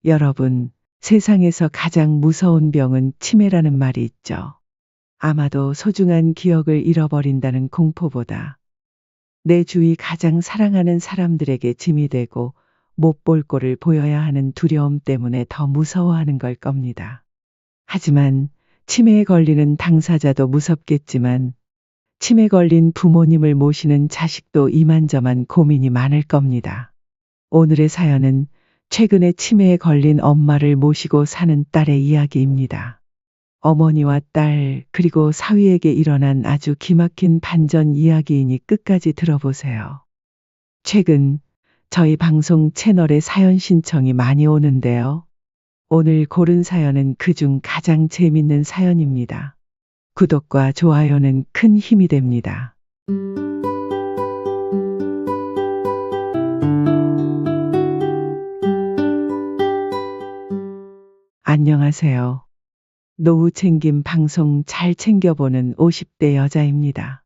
여러분, 세상에서 가장 무서운 병은 치매라는 말이 있죠. 아마도 소중한 기억을 잃어버린다는 공포보다 내 주위 가장 사랑하는 사람들에게 짐이 되고 못 볼 꼴을 보여야 하는 두려움 때문에 더 무서워하는 걸 겁니다. 하지만 치매에 걸리는 당사자도 무섭겠지만 치매 걸린 부모님을 모시는 자식도 이만저만 고민이 많을 겁니다. 오늘의 사연은 최근에 치매에 걸린 엄마를 모시고 사는 딸의 이야기입니다. 어머니와 딸, 그리고 사위에게 일어난 아주 기막힌 반전 이야기이니 끝까지 들어보세요. 최근 저희 방송 채널에 사연 신청이 많이 오는데요. 오늘 고른 사연은 그중 가장 재밌는 사연입니다. 구독과 좋아요는 큰 힘이 됩니다. 안녕하세요. 노후 챙김 방송 잘 챙겨보는 50대 여자입니다.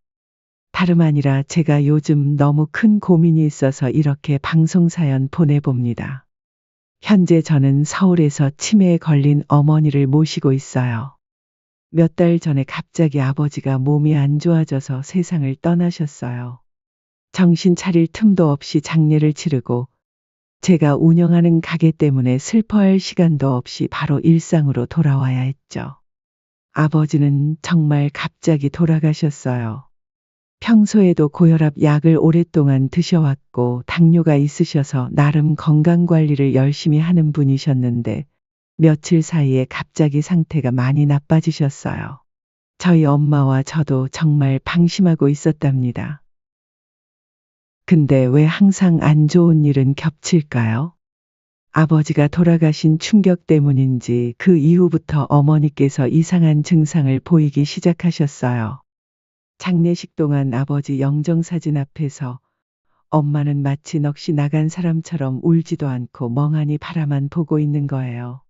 다름 아니라 제가 요즘 너무 큰 고민이 있어서 이렇게 방송 사연 보내봅니다. 현재 저는 서울에서 치매에 걸린 어머니를 모시고 있어요. 몇 달 전에 갑자기 아버지가 몸이 안 좋아져서 세상을 떠나셨어요. 정신 차릴 틈도 없이 장례를 치르고 제가 운영하는 가게 때문에 슬퍼할 시간도 없이 바로 일상으로 돌아와야 했죠. 아버지는 정말 갑자기 돌아가셨어요. 평소에도 고혈압 약을 오랫동안 드셔왔고 당뇨가 있으셔서 나름 건강관리를 열심히 하는 분이셨는데 며칠 사이에 갑자기 상태가 많이 나빠지셨어요. 저희 엄마와 저도 정말 방심하고 있었답니다. 근데 왜 항상 안 좋은 일은 겹칠까요? 아버지가 돌아가신 충격 때문인지 그 이후부터 어머니께서 이상한 증상을 보이기 시작하셨어요. 장례식 동안 아버지 영정사진 앞에서 엄마는 마치 넋이 나간 사람처럼 울지도 않고 멍하니 바라만 보고 있는 거예요.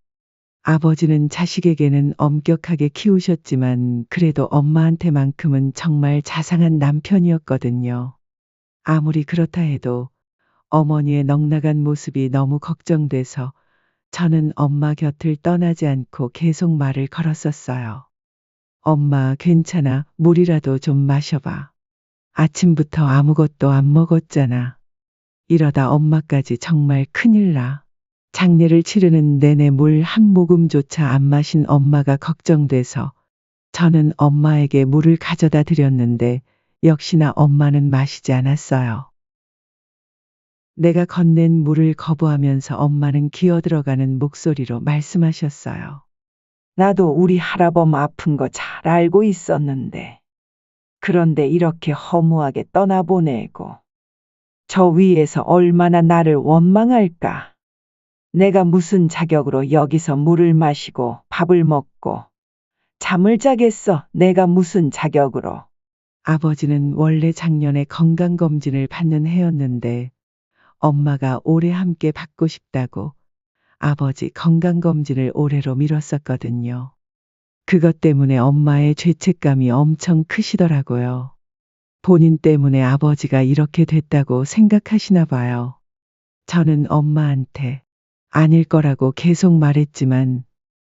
아버지는 자식에게는 엄격하게 키우셨지만 그래도 엄마한테만큼은 정말 자상한 남편이었거든요. 아무리 그렇다 해도 어머니의 넉나간 모습이 너무 걱정돼서 저는 엄마 곁을 떠나지 않고 계속 말을 걸었었어요. 엄마 괜찮아, 물이라도 좀 마셔봐. 아침부터 아무것도 안 먹었잖아. 이러다 엄마까지 정말 큰일 나. 장례를 치르는 내내 물 한 모금조차 안 마신 엄마가 걱정돼서 저는 엄마에게 물을 가져다 드렸는데 역시나 엄마는 마시지 않았어요. 내가 건넨 물을 거부하면서 엄마는 기어들어가는 목소리로 말씀하셨어요. 나도 우리 할아범 아픈 거 잘 알고 있었는데. 그런데 이렇게 허무하게 떠나보내고. 저 위에서 얼마나 나를 원망할까. 내가 무슨 자격으로 여기서 물을 마시고 밥을 먹고 잠을 자겠어. 내가 무슨 자격으로. 아버지는 원래 작년에 건강검진을 받는 해였는데 엄마가 올해 함께 받고 싶다고 아버지 건강검진을 올해로 미뤘었거든요. 그것 때문에 엄마의 죄책감이 엄청 크시더라고요. 본인 때문에 아버지가 이렇게 됐다고 생각하시나 봐요. 저는 엄마한테 아닐 거라고 계속 말했지만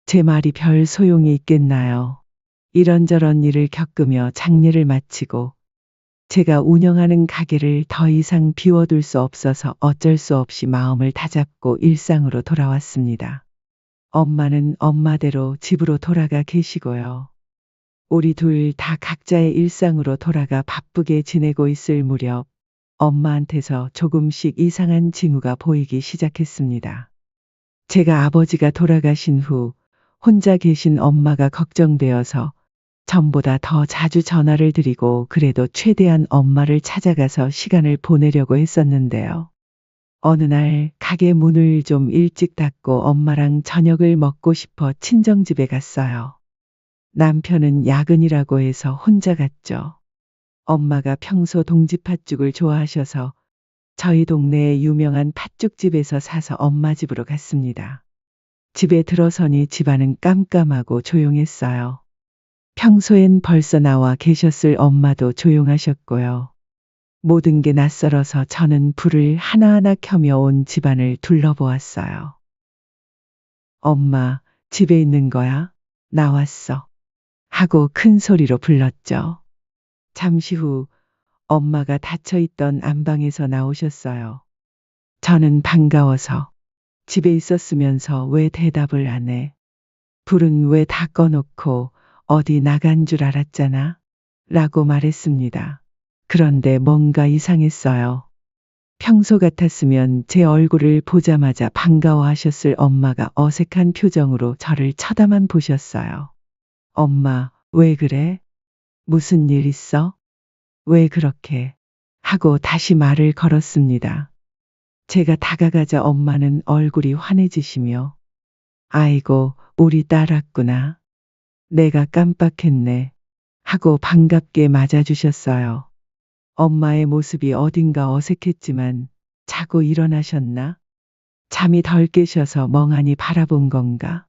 제 말이 별 소용이 있겠나요? 이런저런 일을 겪으며 장례를 마치고 제가 운영하는 가게를 더 이상 비워둘 수 없어서 어쩔 수 없이 마음을 다잡고 일상으로 돌아왔습니다. 엄마는 엄마대로 집으로 돌아가 계시고요. 우리 둘 다 각자의 일상으로 돌아가 바쁘게 지내고 있을 무렵 엄마한테서 조금씩 이상한 징후가 보이기 시작했습니다. 제가 아버지가 돌아가신 후 혼자 계신 엄마가 걱정되어서 전보다 더 자주 전화를 드리고 그래도 최대한 엄마를 찾아가서 시간을 보내려고 했었는데요. 어느 날 가게 문을 좀 일찍 닫고 엄마랑 저녁을 먹고 싶어 친정집에 갔어요. 남편은 야근이라고 해서 혼자 갔죠. 엄마가 평소 동지 팥죽을 좋아하셔서 저희 동네의 유명한 팥죽집에서 사서 엄마 집으로 갔습니다. 집에 들어서니 집안은 깜깜하고 조용했어요. 평소엔 벌써 나와 계셨을 엄마도 조용하셨고요. 모든 게 낯설어서 저는 불을 하나하나 켜며 온 집안을 둘러보았어요. 엄마, 집에 있는 거야? 나왔어. 하고 큰 소리로 불렀죠. 잠시 후 엄마가 닫혀있던 안방에서 나오셨어요. 저는 반가워서 집에 있었으면서 왜 대답을 안 해? 불은 왜 다 꺼놓고 어디 나간 줄 알았잖아? 라고 말했습니다. 그런데 뭔가 이상했어요. 평소 같았으면 제 얼굴을 보자마자 반가워하셨을 엄마가 어색한 표정으로 저를 쳐다만 보셨어요. 엄마, 왜 그래? 무슨 일 있어? 왜 그렇게? 하고 다시 말을 걸었습니다. 제가 다가가자 엄마는 얼굴이 환해지시며 아이고, 우리 딸 왔구나. 내가 깜빡했네. 하고 반갑게 맞아주셨어요. 엄마의 모습이 어딘가 어색했지만 자고 일어나셨나? 잠이 덜 깨셔서 멍하니 바라본 건가?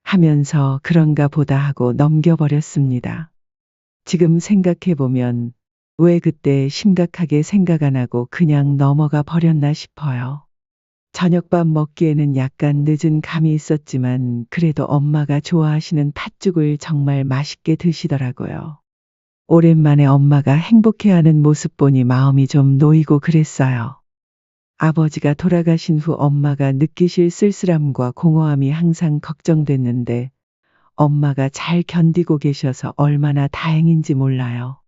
하면서 그런가 보다 하고 넘겨버렸습니다. 지금 생각해보면 왜 그때 심각하게 생각 안 하고 그냥 넘어가 버렸나 싶어요. 저녁밥 먹기에는 약간 늦은 감이 있었지만 그래도 엄마가 좋아하시는 팥죽을 정말 맛있게 드시더라고요. 오랜만에 엄마가 행복해하는 모습 보니 마음이 좀 놓이고 그랬어요. 아버지가 돌아가신 후 엄마가 느끼실 쓸쓸함과 공허함이 항상 걱정됐는데 엄마가 잘 견디고 계셔서 얼마나 다행인지 몰라요.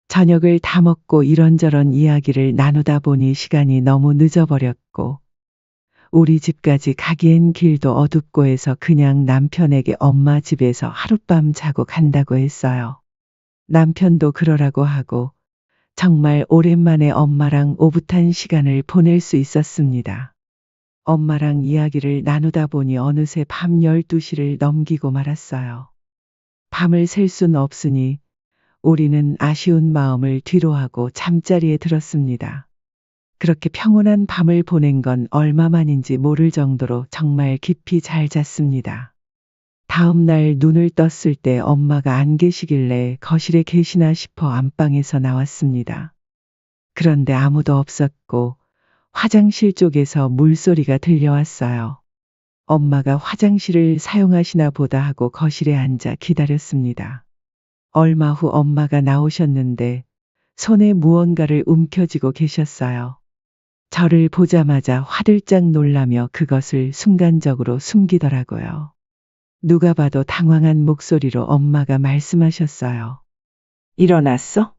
저녁을 다 먹고 이런저런 이야기를 나누다 보니 시간이 너무 늦어버렸고 우리 집까지 가기엔 길도 어둡고 해서 그냥 남편에게 엄마 집에서 하룻밤 자고 간다고 했어요. 남편도 그러라고 하고 정말 오랜만에 엄마랑 오붓한 시간을 보낼 수 있었습니다. 엄마랑 이야기를 나누다 보니 어느새 밤 12시를 넘기고 말았어요. 밤을 셀 순 없으니 우리는 아쉬운 마음을 뒤로하고 잠자리에 들었습니다. 그렇게 평온한 밤을 보낸 건 얼마만인지 모를 정도로 정말 깊이 잘 잤습니다. 다음 날 눈을 떴을 때 엄마가 안 계시길래 거실에 계시나 싶어 안방에서 나왔습니다. 그런데 아무도 없었고 화장실 쪽에서 물소리가 들려왔어요. 엄마가 화장실을 사용하시나 보다 하고 거실에 앉아 기다렸습니다. 얼마 후 엄마가 나오셨는데 손에 무언가를 움켜쥐고 계셨어요. 저를 보자마자 화들짝 놀라며 그것을 순간적으로 숨기더라고요. 누가 봐도 당황한 목소리로 엄마가 말씀하셨어요. 일어났어?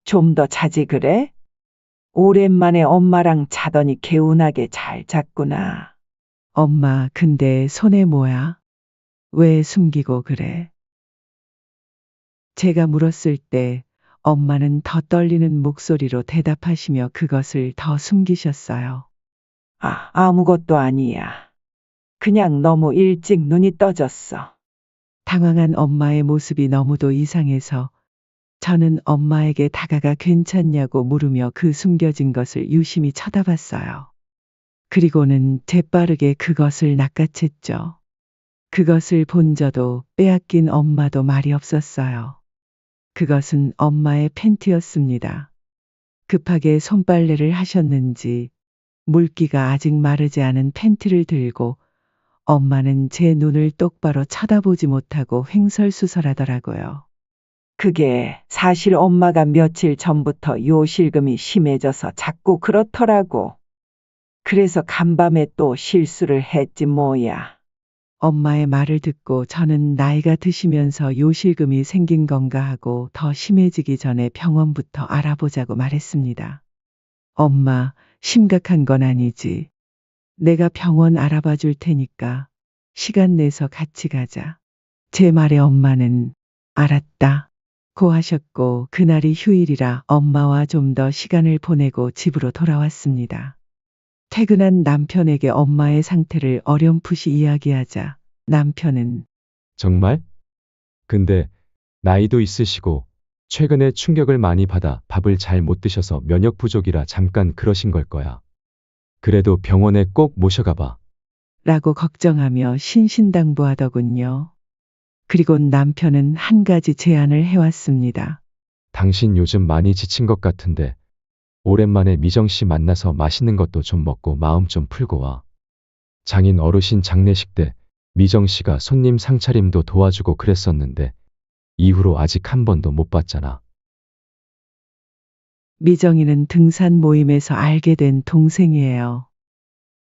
좀 더 자지 그래? 오랜만에 엄마랑 자더니 개운하게 잘 잤구나. 엄마, 근데 손에 뭐야? 왜 숨기고 그래? 제가 물었을 때 엄마는 더 떨리는 목소리로 대답하시며 그것을 더 숨기셨어요. 아무것도 아니야. 그냥 너무 일찍 눈이 떠졌어. 당황한 엄마의 모습이 너무도 이상해서 저는 엄마에게 다가가 괜찮냐고 물으며 그 숨겨진 것을 유심히 쳐다봤어요. 그리고는 재빠르게 그것을 낚아챘죠. 그것을 본 저도 빼앗긴 엄마도 말이 없었어요. 그것은 엄마의 팬티였습니다. 급하게 손빨래를 하셨는지 물기가 아직 마르지 않은 팬티를 들고 엄마는 제 눈을 똑바로 쳐다보지 못하고 횡설수설하더라고요. 그게 사실 엄마가 며칠 전부터 요실금이 심해져서 자꾸 그렇더라고. 그래서 간밤에 또 실수를 했지 뭐야. 엄마의 말을 듣고 저는 나이가 드시면서 요실금이 생긴 건가 하고 더 심해지기 전에 병원부터 알아보자고 말했습니다. 엄마, 심각한 건 아니지. 내가 병원 알아봐 줄 테니까 시간 내서 같이 가자. 제 말에 엄마는 알았다 고 하셨고 그날이 휴일이라 엄마와 좀 더 시간을 보내고 집으로 돌아왔습니다. 퇴근한 남편에게 엄마의 상태를 어렴풋이 이야기하자 남편은 정말? 근데 나이도 있으시고 최근에 충격을 많이 받아 밥을 잘 못 드셔서 면역 부족이라 잠깐 그러신 걸 거야. 그래도 병원에 꼭 모셔가 봐. 라고 걱정하며 신신당부하더군요. 그리고 남편은 한 가지 제안을 해왔습니다. 당신 요즘 많이 지친 것 같은데 오랜만에 미정 씨 만나서 맛있는 것도 좀 먹고 마음 좀 풀고 와. 장인 어르신 장례식 때 미정 씨가 손님 상차림도 도와주고 그랬었는데 이후로 아직 한 번도 못 봤잖아. 미정이는 등산 모임에서 알게 된 동생이에요.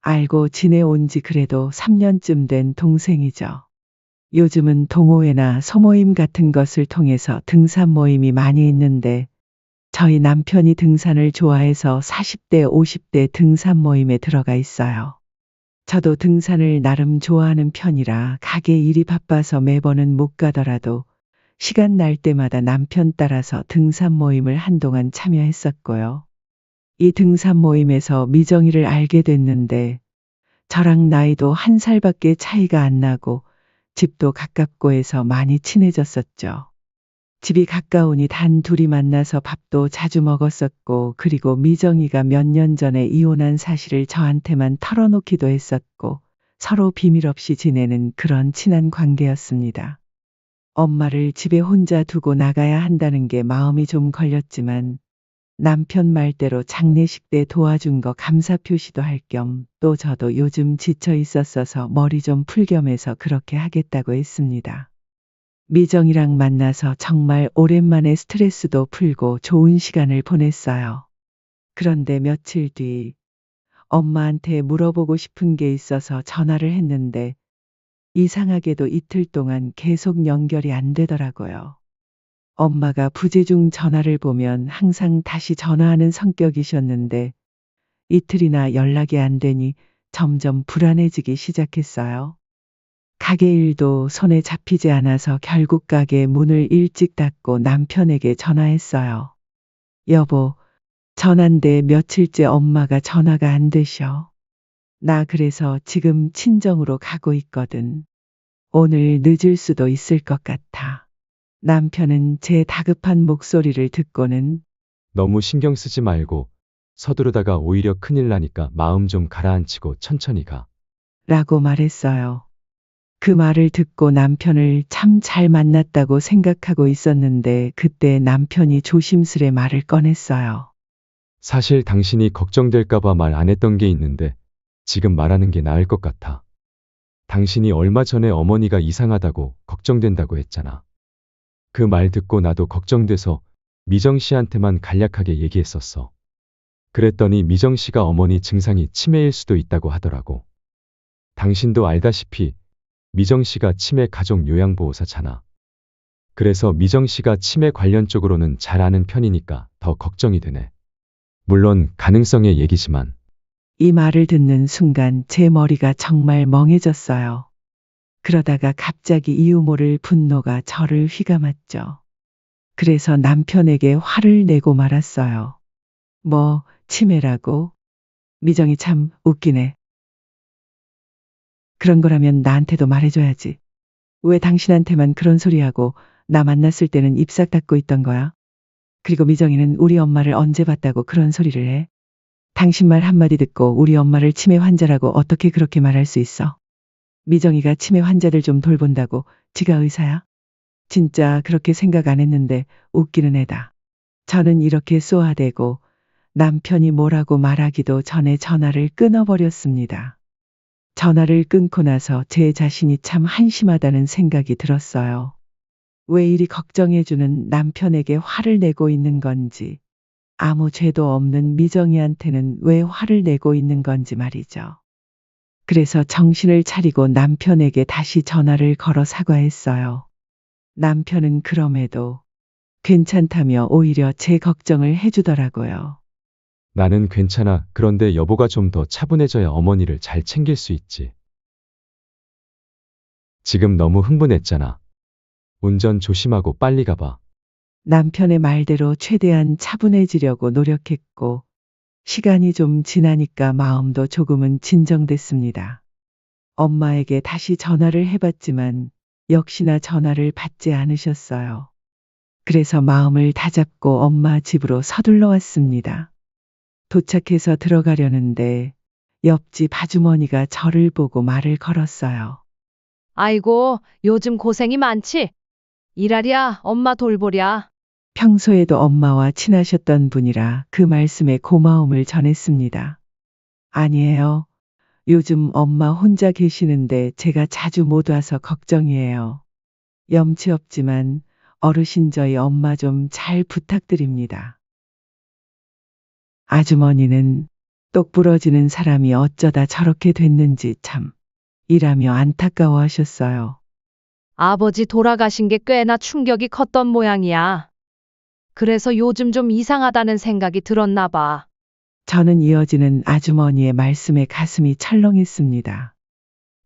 알고 지내온 지 그래도 3년쯤 된 동생이죠. 요즘은 동호회나 소모임 같은 것을 통해서 등산 모임이 많이 있는데 저희 남편이 등산을 좋아해서 40대, 50대 등산 모임에 들어가 있어요. 저도 등산을 나름 좋아하는 편이라 가게 일이 바빠서 매번은 못 가더라도 시간 날 때마다 남편 따라서 등산 모임을 한동안 참여했었고요. 이 등산 모임에서 미정이를 알게 됐는데 저랑 나이도 1살밖에 차이가 안 나고 집도 가깝고 해서 많이 친해졌었죠. 집이 가까우니 단 둘이 만나서 밥도 자주 먹었었고, 그리고 미정이가 몇 년 전에 이혼한 사실을 저한테만 털어놓기도 했었고, 서로 비밀 없이 지내는 그런 친한 관계였습니다. 엄마를 집에 혼자 두고 나가야 한다는 게 마음이 좀 걸렸지만, 남편 말대로 장례식 때 도와준 거 감사 표시도 할 겸, 또 저도 요즘 지쳐 있었어서 머리 좀 풀 겸해서 그렇게 하겠다고 했습니다. 미정이랑 만나서 정말 오랜만에 스트레스도 풀고 좋은 시간을 보냈어요. 그런데 며칠 뒤 엄마한테 물어보고 싶은 게 있어서 전화를 했는데 이상하게도 이틀 동안 계속 연결이 안 되더라고요. 엄마가 부재중 전화를 보면 항상 다시 전화하는 성격이셨는데 이틀이나 연락이 안 되니 점점 불안해지기 시작했어요. 가게 일도 손에 잡히지 않아서 결국 가게 문을 일찍 닫고 남편에게 전화했어요. 여보, 전화인데 며칠째 엄마가 전화가 안 되셔. 나 그래서 지금 친정으로 가고 있거든. 오늘 늦을 수도 있을 것 같아. 남편은 제 다급한 목소리를 듣고는 너무 신경 쓰지 말고 서두르다가 오히려 큰일 나니까 마음 좀 가라앉히고 천천히 가. 라고 말했어요. 그 말을 듣고 남편을 참 잘 만났다고 생각하고 있었는데 그때 남편이 조심스레 말을 꺼냈어요. 사실 당신이 걱정될까봐 말 안 했던 게 있는데 지금 말하는 게 나을 것 같아. 당신이 얼마 전에 어머니가 이상하다고 걱정된다고 했잖아. 그 말 듣고 나도 걱정돼서 미정 씨한테만 간략하게 얘기했었어. 그랬더니 미정 씨가 어머니 증상이 치매일 수도 있다고 하더라고. 당신도 알다시피 미정 씨가 치매 가족 요양보호사잖아. 그래서 미정 씨가 치매 관련 쪽으로는 잘 아는 편이니까 더 걱정이 되네. 물론 가능성의 얘기지만. 이 말을 듣는 순간 제 머리가 정말 멍해졌어요. 그러다가 갑자기 이유 모를 분노가 저를 휘감았죠. 그래서 남편에게 화를 내고 말았어요. 뭐, 치매라고? 미정이 참 웃기네. 그런 거라면 나한테도 말해줘야지. 왜 당신한테만 그런 소리하고 나 만났을 때는 입 싹 닫고 있던 거야? 그리고 미정이는 우리 엄마를 언제 봤다고 그런 소리를 해? 당신 말 한마디 듣고 우리 엄마를 치매 환자라고 어떻게 그렇게 말할 수 있어? 미정이가 치매 환자들 좀 돌본다고 지가 의사야? 진짜 그렇게 생각 안 했는데 웃기는 애다. 저는 이렇게 쏘아대고 남편이 뭐라고 말하기도 전에 전화를 끊어버렸습니다. 전화를 끊고 나서 제 자신이 참 한심하다는 생각이 들었어요. 왜 이리 걱정해주는 남편에게 화를 내고 있는 건지, 아무 죄도 없는 미정이한테는 왜 화를 내고 있는 건지 말이죠. 그래서 정신을 차리고 남편에게 다시 전화를 걸어 사과했어요. 남편은 그럼에도 괜찮다며 오히려 제 걱정을 해주더라고요. 나는 괜찮아. 그런데 여보가 좀 더 차분해져야 어머니를 잘 챙길 수 있지. 지금 너무 흥분했잖아. 운전 조심하고 빨리 가봐. 남편의 말대로 최대한 차분해지려고 노력했고, 시간이 좀 지나니까 마음도 조금은 진정됐습니다. 엄마에게 다시 전화를 해봤지만 역시나 전화를 받지 않으셨어요. 그래서 마음을 다잡고 엄마 집으로 서둘러 왔습니다. 도착해서 들어가려는데 옆집 아주머니가 저를 보고 말을 걸었어요. 아이고, 요즘 고생이 많지? 일하랴, 엄마 돌보랴. 평소에도 엄마와 친하셨던 분이라 그 말씀에 고마움을 전했습니다. 아니에요. 요즘 엄마 혼자 계시는데 제가 자주 못 와서 걱정이에요. 염치 없지만 어르신 저희 엄마 좀 잘 부탁드립니다. 아주머니는 똑 부러지는 사람이 어쩌다 저렇게 됐는지 참 이라며 안타까워하셨어요. 아버지 돌아가신 게 꽤나 충격이 컸던 모양이야. 그래서 요즘 좀 이상하다는 생각이 들었나 봐. 저는 이어지는 아주머니의 말씀에 가슴이 철렁했습니다.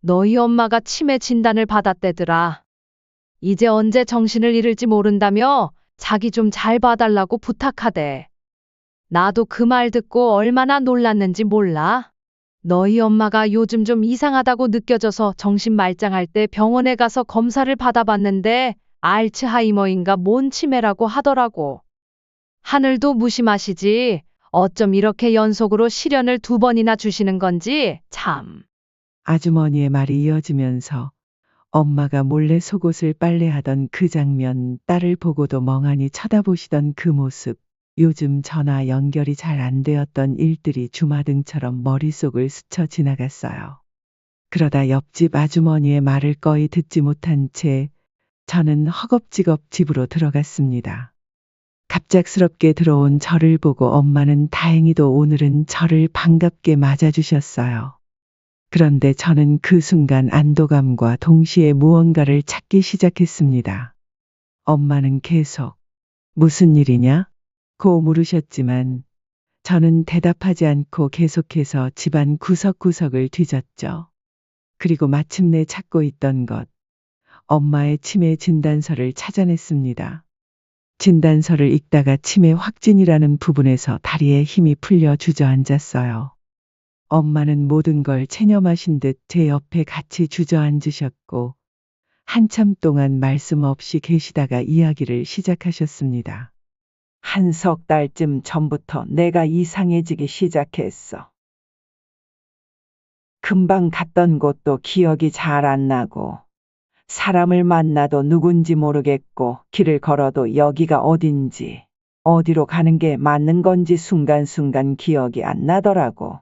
너희 엄마가 치매 진단을 받았대더라. 이제 언제 정신을 잃을지 모른다며 자기 좀 잘 봐달라고 부탁하대. 나도 그 말 듣고 얼마나 놀랐는지 몰라. 너희 엄마가 요즘 좀 이상하다고 느껴져서 정신 말짱할 때 병원에 가서 검사를 받아봤는데 알츠하이머인가 뭔 치매라고 하더라고. 하늘도 무심하시지. 어쩜 이렇게 연속으로 시련을 2번이나 주시는 건지 참. 아주머니의 말이 이어지면서 엄마가 몰래 속옷을 빨래하던 그 장면, 딸을 보고도 멍하니 쳐다보시던 그 모습, 요즘 전화 연결이 잘 안 되었던 일들이 주마등처럼 머릿속을 스쳐 지나갔어요. 그러다 옆집 아주머니의 말을 거의 듣지 못한 채 저는 허겁지겁 집으로 들어갔습니다. 갑작스럽게 들어온 저를 보고 엄마는 다행히도 오늘은 저를 반갑게 맞아주셨어요. 그런데 저는 그 순간 안도감과 동시에 무언가를 찾기 시작했습니다. 엄마는 계속 무슨 일이냐? 고 물으셨지만 저는 대답하지 않고 계속해서 집안 구석구석을 뒤졌죠. 그리고 마침내 찾고 있던 것, 엄마의 치매 진단서를 찾아냈습니다. 진단서를 읽다가 치매 확진이라는 부분에서 다리에 힘이 풀려 주저앉았어요. 엄마는 모든 걸 체념하신 듯 제 옆에 같이 주저앉으셨고 한참 동안 말씀 없이 계시다가 이야기를 시작하셨습니다. 한 석 달쯤 전부터 내가 이상해지기 시작했어. 금방 갔던 곳도 기억이 잘 안 나고, 사람을 만나도 누군지 모르겠고, 길을 걸어도 여기가 어딘지, 어디로 가는 게 맞는 건지 순간순간 기억이 안 나더라고.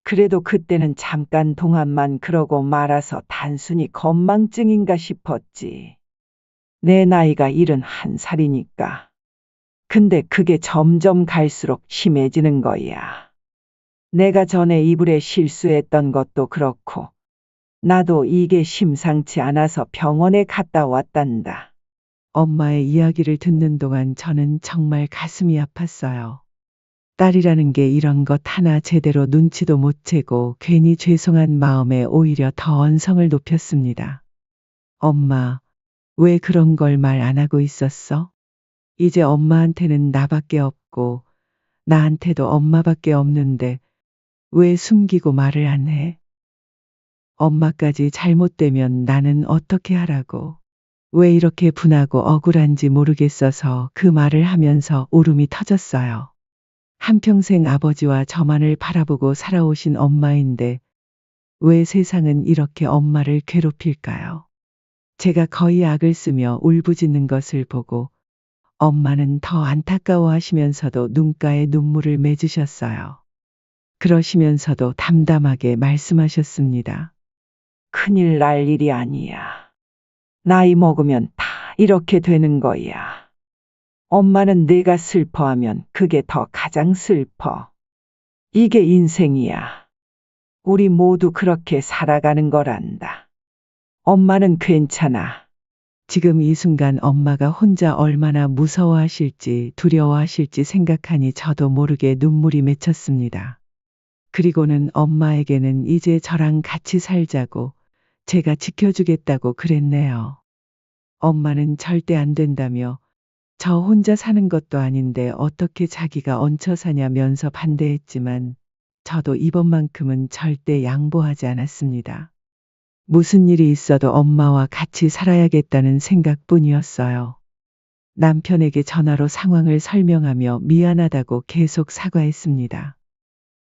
그래도 그때는 잠깐 동안만 그러고 말아서 단순히 건망증인가 싶었지. 내 나이가 71살이니까. 근데 그게 점점 갈수록 심해지는 거야. 내가 전에 이불에 실수했던 것도 그렇고, 나도 이게 심상치 않아서 병원에 갔다 왔단다. 엄마의 이야기를 듣는 동안 저는 정말 가슴이 아팠어요. 딸이라는 게 이런 것 하나 제대로 눈치도 못 채고 괜히 죄송한 마음에 오히려 더 언성을 높였습니다. 엄마, 왜 그런 걸 말 안 하고 있었어? 이제 엄마한테는 나밖에 없고 나한테도 엄마밖에 없는데 왜 숨기고 말을 안 해? 엄마까지 잘못되면 나는 어떻게 하라고? 왜 이렇게 분하고 억울한지 모르겠어서 그 말을 하면서 울음이 터졌어요. 한평생 아버지와 저만을 바라보고 살아오신 엄마인데 왜 세상은 이렇게 엄마를 괴롭힐까요? 제가 거의 악을 쓰며 울부짖는 것을 보고 엄마는 더 안타까워하시면서도 눈가에 눈물을 맺으셨어요. 그러시면서도 담담하게 말씀하셨습니다. 큰일 날 일이 아니야. 나이 먹으면 다 이렇게 되는 거야. 엄마는 내가 슬퍼하면 그게 더 가장 슬퍼. 이게 인생이야. 우리 모두 그렇게 살아가는 거란다. 엄마는 괜찮아. 지금 이 순간 엄마가 혼자 얼마나 무서워하실지 두려워하실지 생각하니 저도 모르게 눈물이 맺혔습니다. 그리고는 엄마에게는 이제 저랑 같이 살자고 제가 지켜주겠다고 그랬네요. 엄마는 절대 안 된다며 저 혼자 사는 것도 아닌데 어떻게 자기가 얹혀 사냐면서 반대했지만 저도 이번만큼은 절대 양보하지 않았습니다. 무슨 일이 있어도 엄마와 같이 살아야겠다는 생각뿐이었어요. 남편에게 전화로 상황을 설명하며 미안하다고 계속 사과했습니다.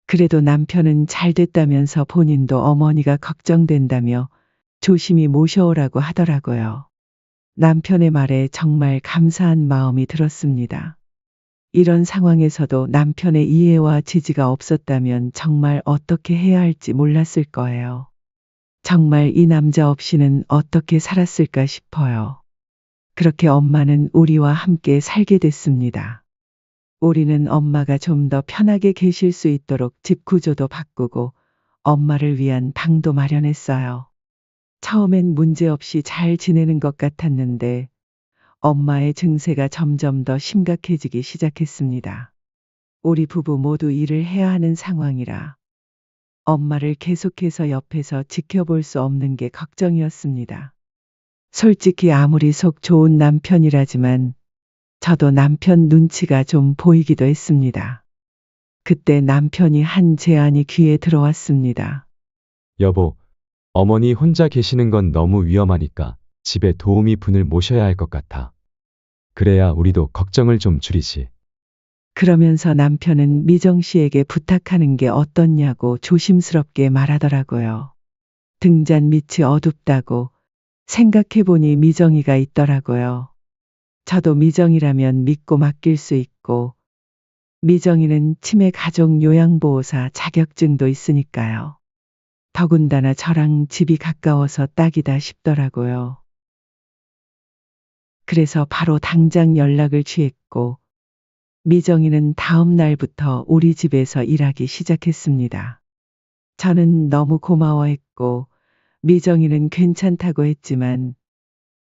그래도 남편은 잘 됐다면서 본인도 어머니가 걱정된다며 조심히 모셔오라고 하더라고요. 남편의 말에 정말 감사한 마음이 들었습니다. 이런 상황에서도 남편의 이해와 지지가 없었다면 정말 어떻게 해야 할지 몰랐을 거예요. 정말 이 남자 없이는 어떻게 살았을까 싶어요. 그렇게 엄마는 우리와 함께 살게 됐습니다. 우리는 엄마가 좀 더 편하게 계실 수 있도록 집 구조도 바꾸고 엄마를 위한 방도 마련했어요. 처음엔 문제없이 잘 지내는 것 같았는데 엄마의 증세가 점점 더 심각해지기 시작했습니다. 우리 부부 모두 일을 해야 하는 상황이라 엄마를 계속해서 옆에서 지켜볼 수 없는 게 걱정이었습니다. 솔직히 아무리 속 좋은 남편이라지만 저도 남편 눈치가 좀 보이기도 했습니다. 그때 남편이 한 제안이 귀에 들어왔습니다. 여보, 어머니 혼자 계시는 건 너무 위험하니까 집에 도우미 분을 모셔야 할 것 같아. 그래야 우리도 걱정을 좀 줄이지. 그러면서 남편은 미정 씨에게 부탁하는 게 어떻냐고 조심스럽게 말하더라고요. 등잔 밑이 어둡다고 생각해보니 미정이가 있더라고요. 저도 미정이라면 믿고 맡길 수 있고 미정이는 치매 가족 요양보호사 자격증도 있으니까요. 더군다나 저랑 집이 가까워서 딱이다 싶더라고요. 그래서 바로 당장 연락을 취했고 미정이는 다음 날부터 우리 집에서 일하기 시작했습니다. 저는 너무 고마워했고 미정이는 괜찮다고 했지만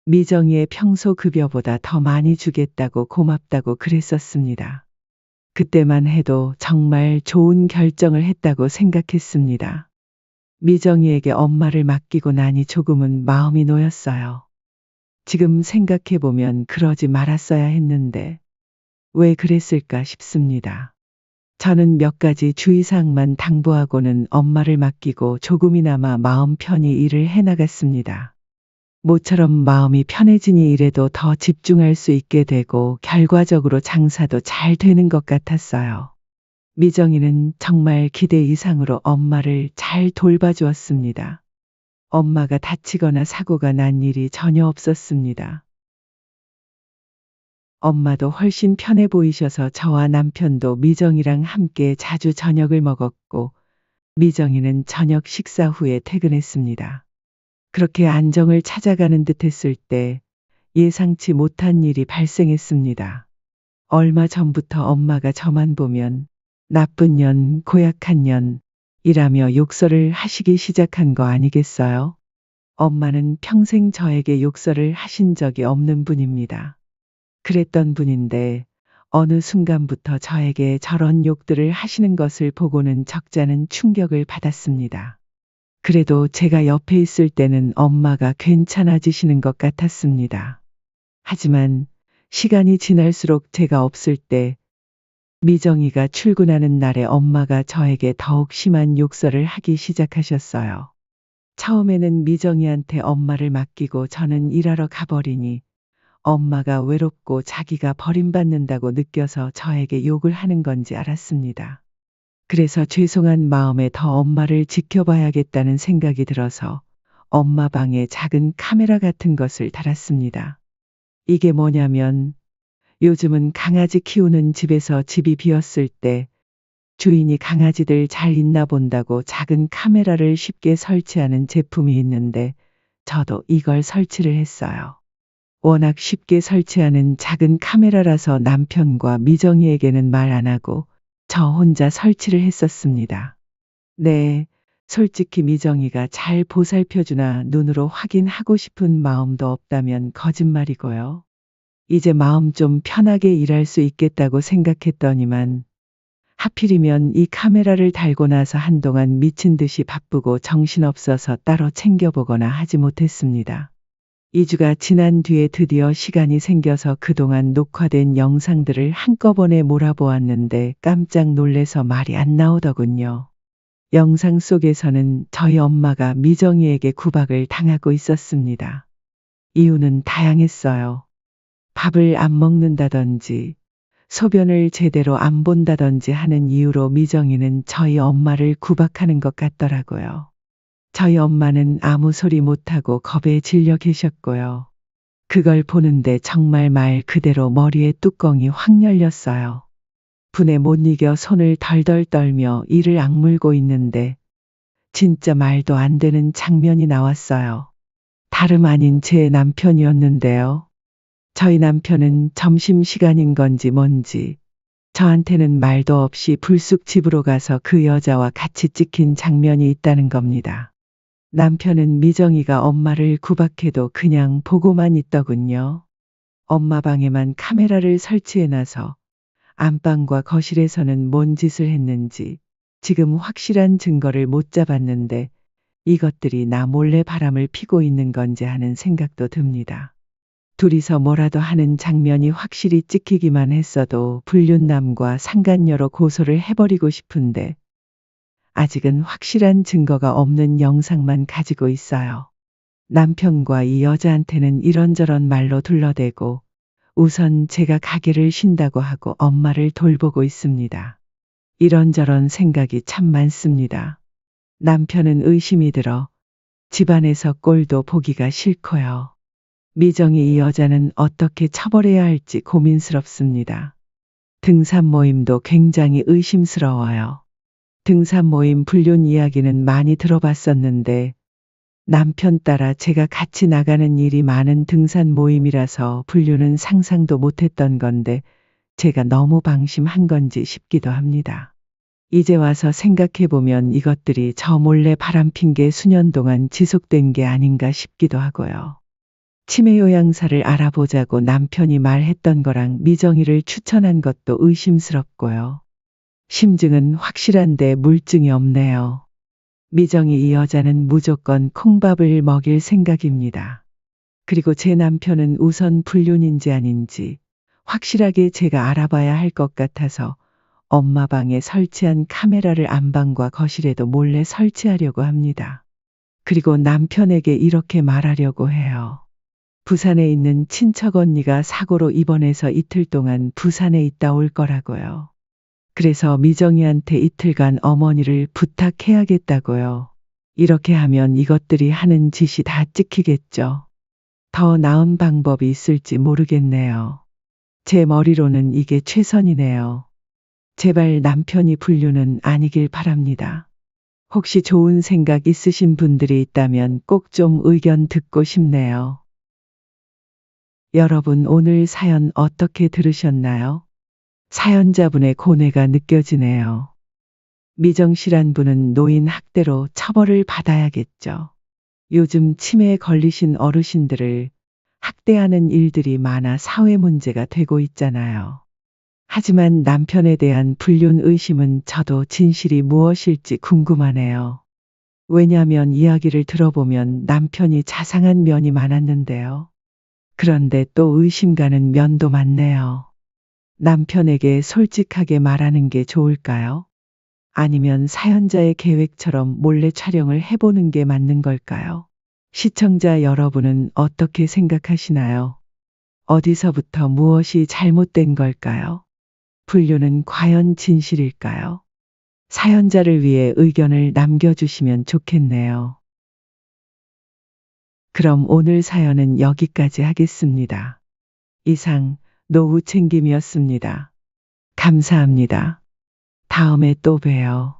미정이의 평소 급여보다 더 많이 주겠다고 고맙다고 그랬었습니다. 그때만 해도 정말 좋은 결정을 했다고 생각했습니다. 미정이에게 엄마를 맡기고 나니 조금은 마음이 놓였어요. 지금 생각해보면 그러지 말았어야 했는데 왜 그랬을까 싶습니다. 저는 몇 가지 주의사항만 당부하고는 엄마를 맡기고 조금이나마 마음 편히 일을 해나갔습니다. 모처럼 마음이 편해지니 일에도 더 집중할 수 있게 되고 결과적으로 장사도 잘 되는 것 같았어요. 미정이는 정말 기대 이상으로 엄마를 잘 돌봐주었습니다. 엄마가 다치거나 사고가 난 일이 전혀 없었습니다. 엄마도 훨씬 편해 보이셔서 저와 남편도 미정이랑 함께 자주 저녁을 먹었고 미정이는 저녁 식사 후에 퇴근했습니다. 그렇게 안정을 찾아가는 듯 했을 때 예상치 못한 일이 발생했습니다. 얼마 전부터 엄마가 저만 보면 나쁜 년, 고약한 년 이라며 욕설을 하시기 시작한 거 아니겠어요? 엄마는 평생 저에게 욕설을 하신 적이 없는 분입니다. 그랬던 분인데 어느 순간부터 저에게 저런 욕들을 하시는 것을 보고는 적잖은 충격을 받았습니다. 그래도 제가 옆에 있을 때는 엄마가 괜찮아지시는 것 같았습니다. 하지만 시간이 지날수록 제가 없을 때 미정이가 출근하는 날에 엄마가 저에게 더욱 심한 욕설을 하기 시작하셨어요. 처음에는 미정이한테 엄마를 맡기고 저는 일하러 가버리니 엄마가 외롭고 자기가 버림받는다고 느껴서 저에게 욕을 하는 건지 알았습니다. 그래서 죄송한 마음에 더 엄마를 지켜봐야겠다는 생각이 들어서 엄마 방에 작은 카메라 같은 것을 달았습니다. 이게 뭐냐면 요즘은 강아지 키우는 집에서 집이 비었을 때 주인이 강아지들 잘 있나 본다고 작은 카메라를 쉽게 설치하는 제품이 있는데 저도 이걸 설치를 했어요. 워낙 쉽게 설치하는 작은 카메라라서 남편과 미정이에게는 말 안 하고 저 혼자 설치를 했었습니다. 네, 솔직히 미정이가 잘 보살펴주나 눈으로 확인하고 싶은 마음도 없다면 거짓말이고요. 이제 마음 좀 편하게 일할 수 있겠다고 생각했더니만 하필이면 이 카메라를 달고 나서 한동안 미친 듯이 바쁘고 정신없어서 따로 챙겨보거나 하지 못했습니다. 2주가 지난 뒤에 드디어 시간이 생겨서 그동안 녹화된 영상들을 한꺼번에 몰아보았는데 깜짝 놀래서 말이 안 나오더군요. 영상 속에서는 저희 엄마가 미정이에게 구박을 당하고 있었습니다. 이유는 다양했어요. 밥을 안 먹는다든지 소변을 제대로 안 본다든지 하는 이유로 미정이는 저희 엄마를 구박하는 것 같더라고요. 저희 엄마는 아무 소리 못하고 겁에 질려 계셨고요. 그걸 보는데 정말 말 그대로 머리에 뚜껑이 확 열렸어요. 분에 못 이겨 손을 덜덜 떨며 이를 악물고 있는데 진짜 말도 안 되는 장면이 나왔어요. 다름 아닌 제 남편이었는데요. 저희 남편은 점심시간인 건지 뭔지 저한테는 말도 없이 불쑥 집으로 가서 그 여자와 같이 찍힌 장면이 있다는 겁니다. 남편은 미정이가 엄마를 구박해도 그냥 보고만 있더군요. 엄마 방에만 카메라를 설치해놔서 안방과 거실에서는 뭔 짓을 했는지 지금 확실한 증거를 못 잡았는데 이것들이 나 몰래 바람을 피고 있는 건지 하는 생각도 듭니다. 둘이서 뭐라도 하는 장면이 확실히 찍히기만 했어도 불륜남과 상간녀로 고소를 해버리고 싶은데 아직은 확실한 증거가 없는 영상만 가지고 있어요. 남편과 이 여자한테는 이런저런 말로 둘러대고 우선 제가 가게를 쉰다고 하고 엄마를 돌보고 있습니다. 이런저런 생각이 참 많습니다. 남편은 의심이 들어 집안에서 꼴도 보기가 싫고요. 미정이 이 여자는 어떻게 처벌해야 할지 고민스럽습니다. 등산 모임도 굉장히 의심스러워요. 등산 모임 불륜 이야기는 많이 들어봤었는데 남편 따라 제가 같이 나가는 일이 많은 등산 모임이라서 불륜은 상상도 못했던 건데 제가 너무 방심한 건지 싶기도 합니다. 이제 와서 생각해보면 이것들이 저 몰래 바람핀 게 수년 동안 지속된 게 아닌가 싶기도 하고요. 치매 요양사를 알아보자고 남편이 말했던 거랑 미정이를 추천한 것도 의심스럽고요. 심증은 확실한데 물증이 없네요. 미정이 이 여자는 무조건 콩밥을 먹일 생각입니다. 그리고 제 남편은 우선 불륜인지 아닌지 확실하게 제가 알아봐야 할 것 같아서 엄마 방에 설치한 카메라를 안방과 거실에도 몰래 설치하려고 합니다. 그리고 남편에게 이렇게 말하려고 해요. 부산에 있는 친척 언니가 사고로 입원해서 이틀 동안 부산에 있다 올 거라고요. 그래서 미정이한테 이틀간 어머니를 부탁해야겠다고요. 이렇게 하면 이것들이 하는 짓이 다 찍히겠죠. 더 나은 방법이 있을지 모르겠네요. 제 머리로는 이게 최선이네요. 제발 남편이 불륜은 아니길 바랍니다. 혹시 좋은 생각 있으신 분들이 있다면 꼭 좀 의견 듣고 싶네요. 여러분 오늘 사연 어떻게 들으셨나요? 사연자분의 고뇌가 느껴지네요. 미정 씨란 분은 노인 학대로 처벌을 받아야겠죠. 요즘 치매에 걸리신 어르신들을 학대하는 일들이 많아 사회 문제가 되고 있잖아요. 하지만 남편에 대한 불륜 의심은 저도 진실이 무엇일지 궁금하네요. 왜냐하면 이야기를 들어보면 남편이 자상한 면이 많았는데요. 그런데 또 의심 가는 면도 많네요. 남편에게 솔직하게 말하는 게 좋을까요? 아니면 사연자의 계획처럼 몰래 촬영을 해보는 게 맞는 걸까요? 시청자 여러분은 어떻게 생각하시나요? 어디서부터 무엇이 잘못된 걸까요? 불륜은 과연 진실일까요? 사연자를 위해 의견을 남겨주시면 좋겠네요. 그럼 오늘 사연은 여기까지 하겠습니다. 이상 노후 챙김이었습니다. 감사합니다. 다음에 또 봬요.